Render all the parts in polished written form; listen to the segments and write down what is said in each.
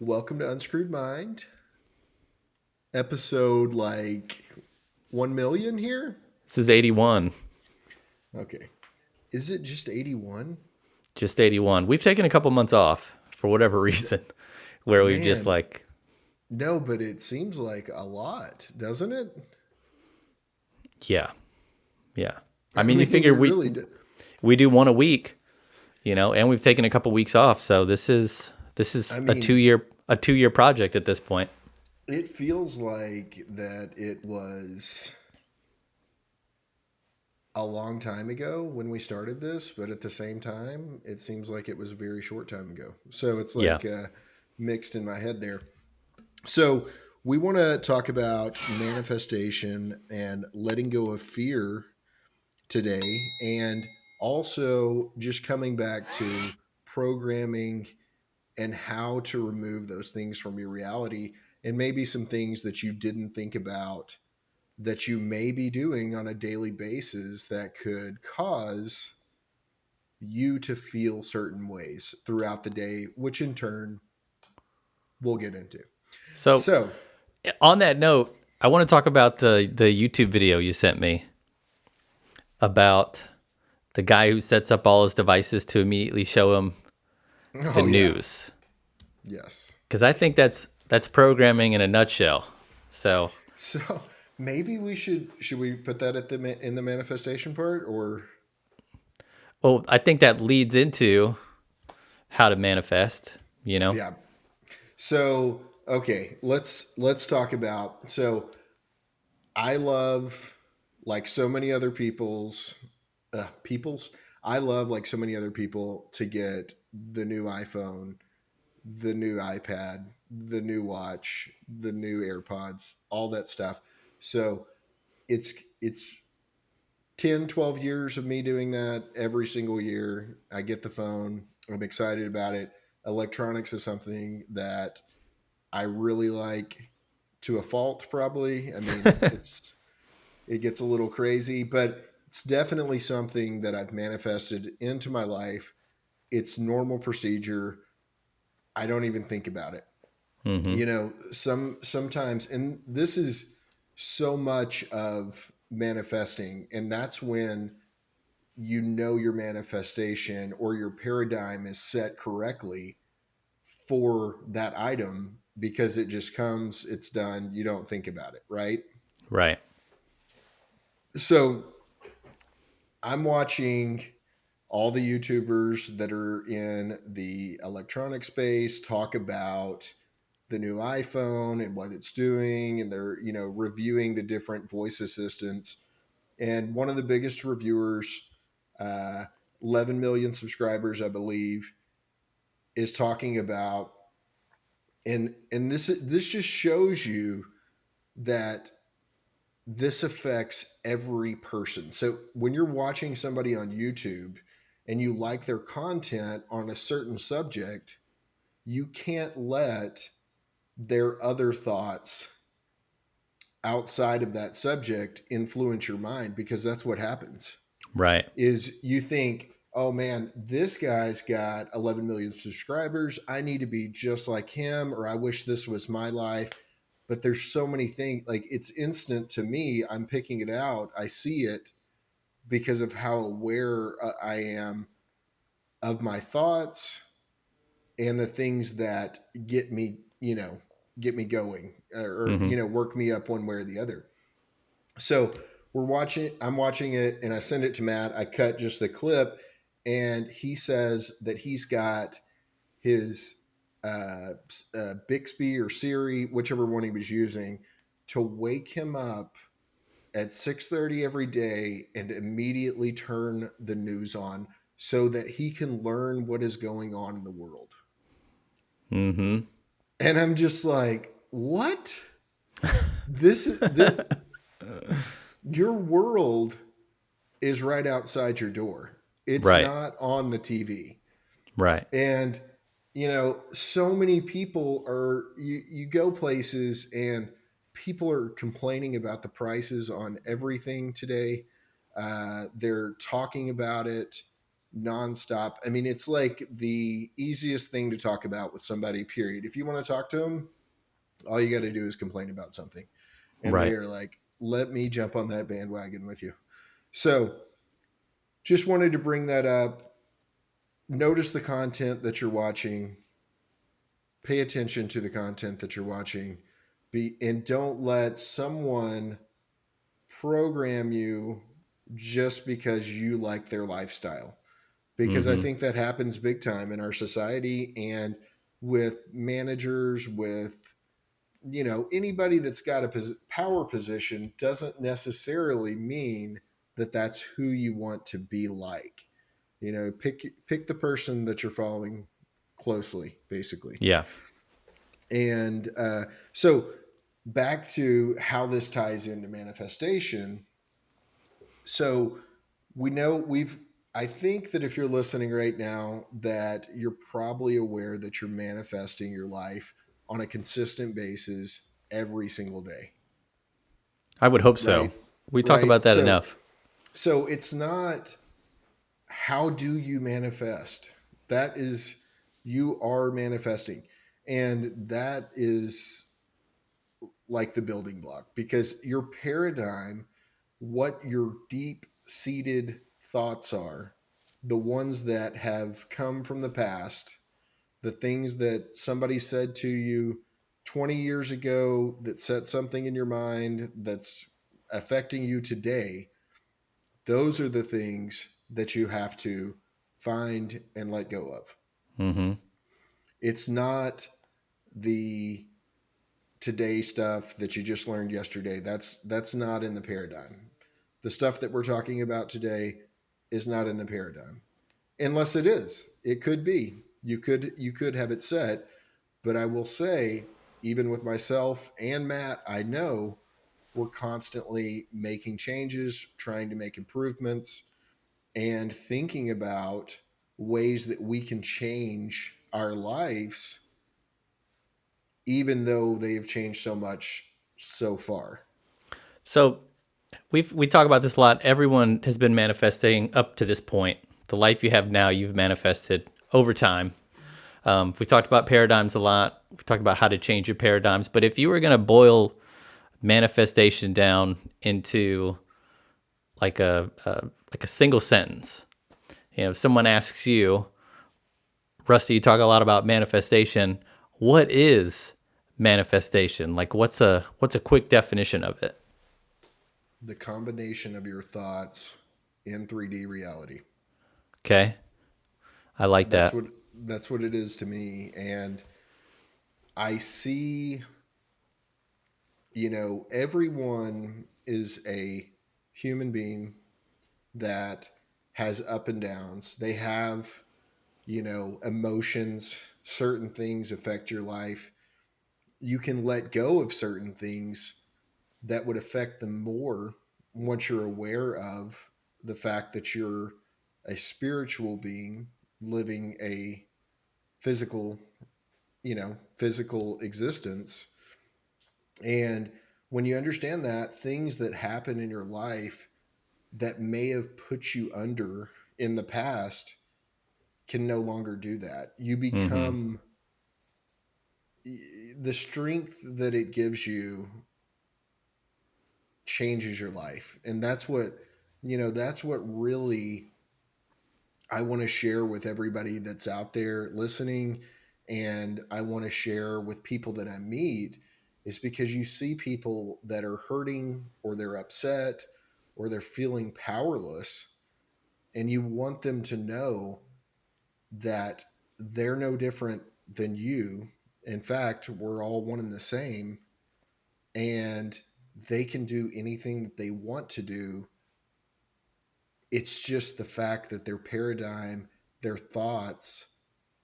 Welcome to Unscrewed Mind, episode 1 million here. This is 81. Okay. Is it just 81? Just 81. We've taken a couple months off for whatever reason, where we've just Man, like, no, but it seems like a lot, doesn't it? yeah, yeah. I I mean, you mean, figure it we really do. we do one a week, and we've taken a couple weeks off, so this is I a mean, two year project at this point. it feels like that it was a long time ago when we started this, but at the same time, it seems like it was a very short time ago. So it's Yeah. mixed in my head there. So we want to talk about manifestation and letting go of fear today, and also just coming back to programming and how to remove those things from your reality, and maybe some things that you didn't think about that you may be doing on a daily basis that could cause you to feel certain ways throughout the day, which in turn we'll get into. So So, on that note, I want to talk about the YouTube video you sent me about the guy who sets up all his devices to immediately show him the oh yeah, news, yes. because I think that's programming in a nutshell. So. So maybe should we put that at in the manifestation part, or Well, I think that leads into how to manifest. yeah. So okay, let's talk about. So I love, like so many other people's. I love, like so many other people, to get the new iPhone, the new iPad, the new watch, the new AirPods, all that stuff. So it's it's 10, 12 years of me doing that every single year. I get the phone. I'm excited about it. Electronics is something that I really like, to a fault, probably. I mean, it gets a little crazy, but it's definitely something that I've manifested into my life. It's normal procedure. I don't even think about it. Hmm. Sometimes, and this is so much of manifesting, and that's when your manifestation or your paradigm is set correctly for that item, because it just comes, it's done, you don't think about it, right? Right. So I'm watching all the YouTubers that are in the electronic space talk about the new iPhone and what it's doing, and they're, reviewing the different voice assistants. And one of the biggest reviewers, uh, 11 million subscribers, I believe, is talking about, and this just shows you that this affects every person. So when you're watching somebody on YouTube and you like their content on a certain subject, you can't let their other thoughts outside of that subject influence your mind, because that's what happens. Right. Is you think, oh man, this guy's got 11 million subscribers, I need to be just like him, or I wish this was my life. But there's so many things, like it's instant to me. I'm picking it out, I see it, because of how aware I am of my thoughts and the things that get me going, or Hmm. work me up one way or the other. So I'm watching it, and I send it to Matt. I cut just the clip, and he says that he's got his Bixby or Siri, whichever one he was using, to wake him up at 6:30 every day and immediately turn the news on, so that he can learn what is going on in the world. Hmm. And I'm just like, what? This your world is right outside your door. It's Right. not on the TV. Right. And so many people are, you go places and people are complaining about the prices on everything today. They're talking about it nonstop. I mean, it's like the easiest thing to talk about with somebody, period. If you want to talk to them, all you got to do is complain about something. And they Right. are like, let me jump on that bandwagon with you. So just wanted to bring that up. Notice the content that you're watching. Pay attention to the content that you're watching. And don't let someone program you just because you like their lifestyle. Because I Mm-hmm. think that happens big time in our society and with managers, with anybody that's got a power position doesn't necessarily mean that that's who you want to be like. Pick the person that you're following closely, basically. Yeah. And so back to how this ties into manifestation. So we've I think that if you're listening right now, that you're probably aware that you're manifesting your life on a consistent basis every single day, I would hope so. right? We talk Right. about that enough. So it's not how do you manifest? That is, you are manifesting. And that is like the building block because your paradigm, what your deep seated thoughts are, the ones that have come from the past, the things that somebody said to you 20 years ago that set something in your mind that's affecting you today, those are the things that you have to find and let go of. Mm-hmm. It's not the today stuff that you just learned yesterday. That's not in the paradigm. The stuff that we're talking about today is not in the paradigm. Unless it is. It could be. You could have it set, but I will say even with myself and Matt, I know we're constantly making changes, trying to make improvements and thinking about ways that we can change our lives even though they have changed so much so far. So we talk about this a lot. Everyone has been manifesting up to this point. The life you have now, you've manifested over time. We talked about paradigms a lot. We talked about how to change your paradigms. But if you were going to boil manifestation down into like a single sentence, if someone asks you, Rusty, you talk a lot about manifestation. What is manifestation? Like, what's a quick definition of it? The combination of your thoughts in 3D reality. Okay, I like That's that. what that's what it is to me. And I see, everyone is a human being that has up and downs. They have, emotions, certain things affect your life. You can let go of certain things that would affect them more once you're aware of the fact that you're a spiritual being living a physical, physical existence. And when you understand that, things that happen in your life that may have put you under in the past can no longer do that. You Mm-hmm. become the strength that it gives you changes your life. And that's what really I want to share with everybody that's out there listening. And I want to share with people that I meet is because you see people that are hurting or they're upset or they're feeling powerless. And you want them to know that they're no different than you. In fact, we're all one and the same. And they can do anything that they want to do. It's just the fact that their paradigm, their thoughts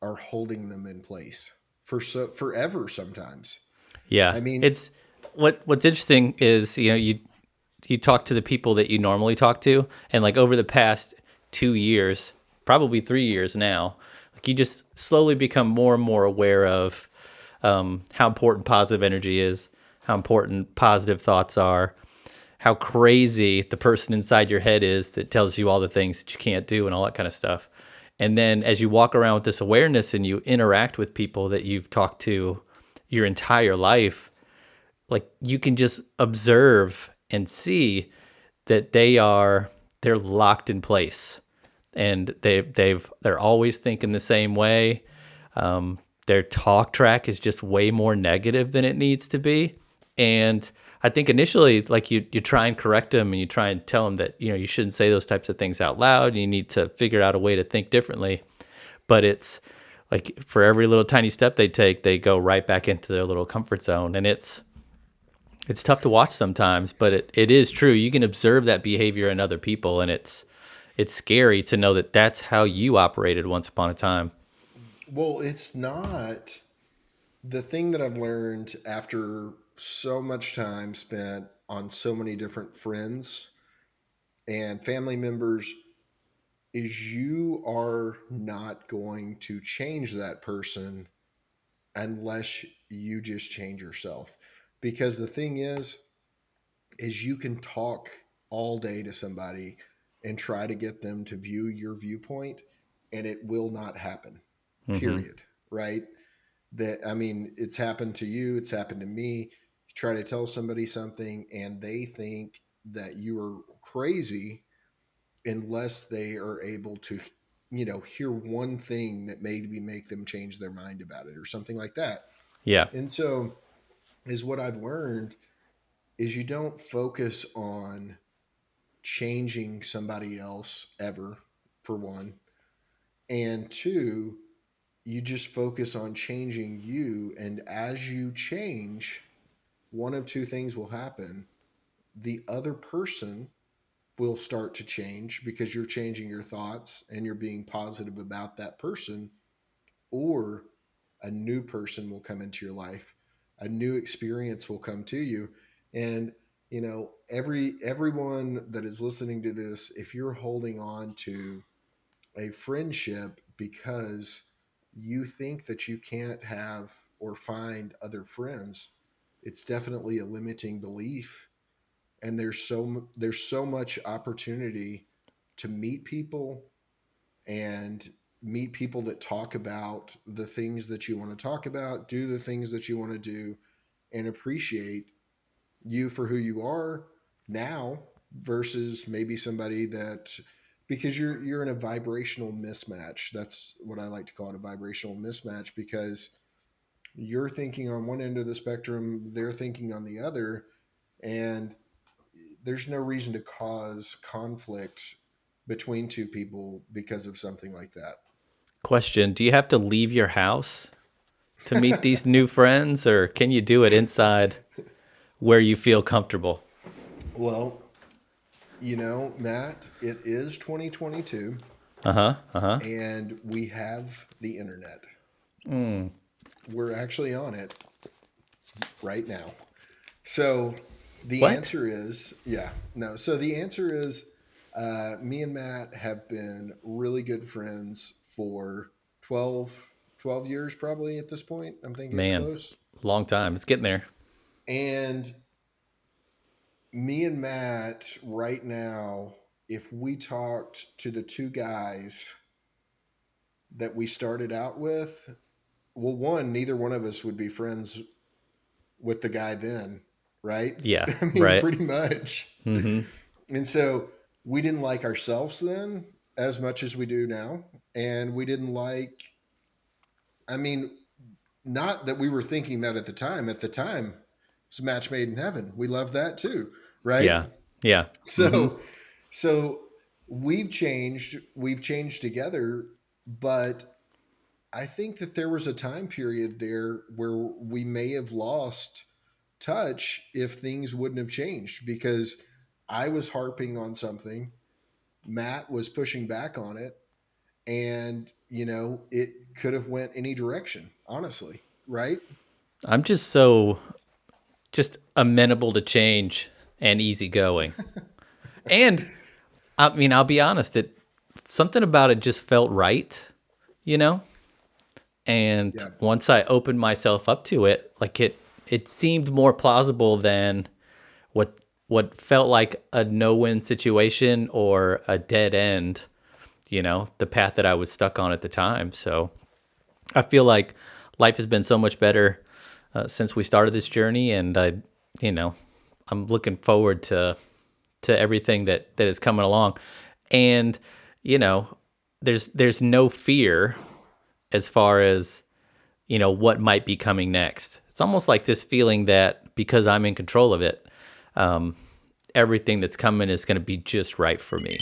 are holding them in place forever sometimes. Yeah, I mean, it's what's interesting is you talk to the people that you normally talk to, and like over the past 2 years, probably 3 years now, like you just slowly become more and more aware of how important positive energy is, how important positive thoughts are, how crazy the person inside your head is that tells you all the things that you can't do and all that kind of stuff. And then as you walk around with this awareness and you interact with people that you've talked to your entire life, like you can just observe and see that they're locked in place, and they're always thinking the same way. Their talk track is just way more negative than it needs to be. And I think initially, like you try and correct them and you try and tell them that, you shouldn't say those types of things out loud. And you need to figure out a way to think differently. But it's like for every little tiny step they take, they go right back into their little comfort zone. And it's tough to watch sometimes, but it is true. You can observe that behavior in other people, and it's scary to know that that's how you operated once upon a time. Well, it's not. The thing that I've learned after so much time spent on so many different friends and family members is you are not going to change that person unless you just change yourself. Because the thing is you can talk all day to somebody and try to get them to view your viewpoint, and it will not happen. Hmm. Period. Right? That, I mean, it's happened to you, it's happened to me. You try to tell somebody something and they think that you are crazy unless they are able to, hear one thing that maybe make them change their mind about it or something like that. Yeah. And so is what I've learned is you don't focus on changing somebody else ever, for one. And two, you just focus on changing you. And as you change, one of two things will happen. The other person will start to change because you're changing your thoughts and you're being positive about that person, or a new person will come into your life. A new experience will come to you. And everyone that is listening to this, if you're holding on to a friendship because you think that you can't have or find other friends, it's definitely a limiting belief. And there's so much opportunity to meet people and meet people that talk about the things that you want to talk about, do the things that you want to do, and appreciate you for who you are now versus maybe somebody that, because you're in a vibrational mismatch. That's what I like to call it, a vibrational mismatch, because you're thinking on one end of the spectrum, they're thinking on the other, and there's no reason to cause conflict between two people because of something like Question: do you have to leave your house to meet that. these new friends, or can you do it inside where you feel comfortable? Well, Matt, it is 2022 Uh-huh. Uh-huh. and we have the internet. We're actually on it right now. So the What? answer is, yeah, no. So the answer is, me and Matt have been really good friends for 12 years, probably at this point. I'm thinking it's Man, close. long time. It's getting there. And me and Matt, right now, if we talked to the two guys that we started out with, well, one, neither one of us would be friends with the guy then, right? Yeah, I mean, right. pretty much. Mm-hmm. And so we didn't like ourselves then as much as we do now. And we didn't like, I mean, not that we were thinking that at the time. At the time, it's a match made in heaven. We love that too, right? Yeah. Yeah. Mm-hmm. So, so we've changed together, but I think that there was a time period there where we may have lost touch if things wouldn't have changed, because I was harping on something, Matt was pushing back on it, and it could have went any direction, honestly, right? I'm just amenable to change and easygoing. And I mean, I'll be honest, something about it just felt right, you know? And Yeah. once I opened myself up to it, like it seemed more plausible than what what felt like a no-win situation or a dead end, the path that I was stuck on at the time. So I feel like life has been so much better since we started this journey, and I'm looking forward to everything that is coming along. And there's no fear as far as what might be coming next. It's almost like this feeling that because I'm in control of it, everything that's coming is going to be just right for me.